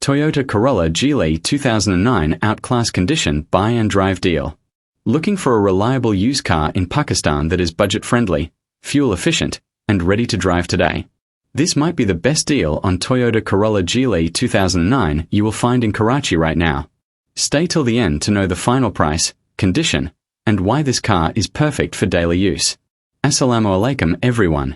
Toyota Corolla GLi 2009 outclass condition buy and drive deal. Looking for a reliable used car in Pakistan that is budget-friendly, fuel-efficient, and ready to drive today? This might be the best deal on Toyota Corolla GLi 2009 you will find in Karachi right now. Stay till the end to know the final price, condition, and why this car is perfect for daily use. Assalamu alaikum everyone.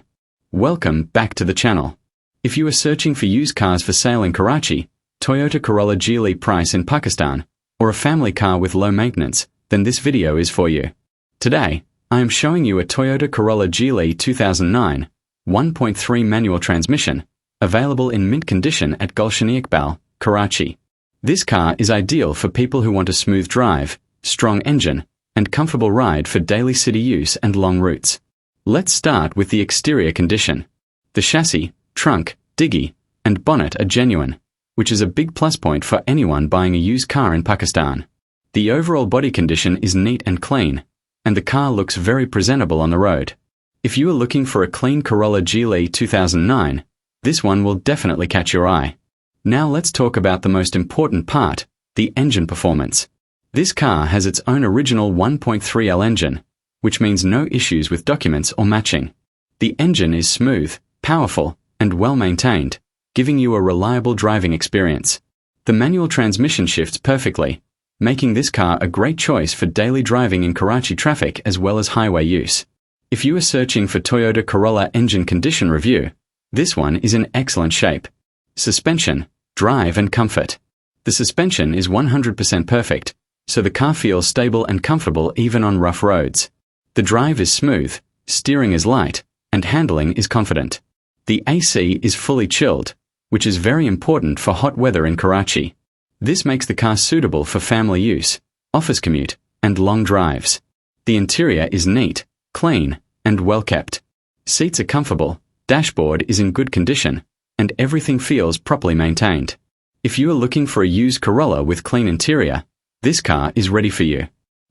Welcome back to the channel. If you are searching for used cars for sale in Karachi, Toyota Corolla GLi price in Pakistan, or a family car with low maintenance, then this video is for you. Today, I am showing you a Toyota Corolla GLi 2009 1.3 manual transmission, available in mint condition at Gulshan-e-Iqbal, Karachi. This car is ideal for people who want a smooth drive, strong engine, and comfortable ride for daily city use and long routes. Let's start with the exterior condition. The chassis, trunk, diggy, and bonnet are genuine, which is a big plus point for anyone buying a used car in Pakistan. The overall body condition is neat and clean, and the car looks very presentable on the road. If you are looking for a clean Corolla GLi 2009, this one will definitely catch your eye. Now let's talk about the most important part, the engine performance. This car has its own original 1.3L engine, which means no issues with documents or matching. The engine is smooth, powerful, and well maintained, giving you a reliable driving experience. The manual transmission shifts perfectly, making this car a great choice for daily driving in Karachi traffic as well as highway use. If you are searching for Toyota Corolla engine condition review, this one is in excellent shape. Suspension, drive and comfort. The suspension is 100% perfect, so the car feels stable and comfortable even on rough roads. The drive is smooth, steering is light, and handling is confident. The AC is fully chilled, which is very important for hot weather in Karachi. This makes the car suitable for family use, office commute, and long drives. The interior is neat, clean, and well kept. Seats are comfortable, dashboard is in good condition, and everything feels properly maintained. If you are looking for a used Corolla with clean interior, this car is ready for you.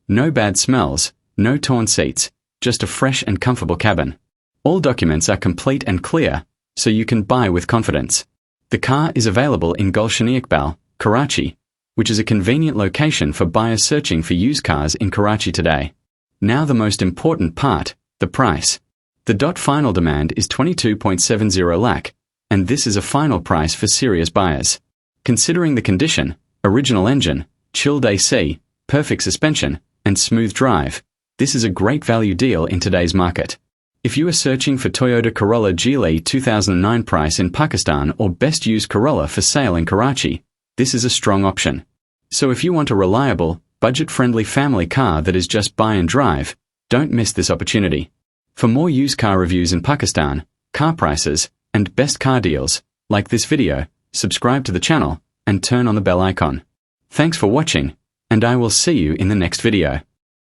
No bad smells, no torn seats, just a fresh and comfortable cabin. All documents are complete and clear, so you can buy with confidence. The car is available in Gulshan-e-Iqbal, Karachi, which is a convenient location for buyers searching for used cars in Karachi today. Now the most important part, the price. The final demand is 22.70 lakh, and this is a final price for serious buyers. Considering the condition, original engine, chilled AC, perfect suspension, and smooth drive, this is a great value deal in today's market. If you are searching for Toyota Corolla GLi 2009 price in Pakistan or best used Corolla for sale in Karachi, this is a strong option. So if you want a reliable, budget-friendly family car that is just buy and drive, don't miss this opportunity. For more used car reviews in Pakistan, car prices, and best car deals, like this video, subscribe to the channel, and turn on the bell icon. Thanks for watching, and I will see you in the next video.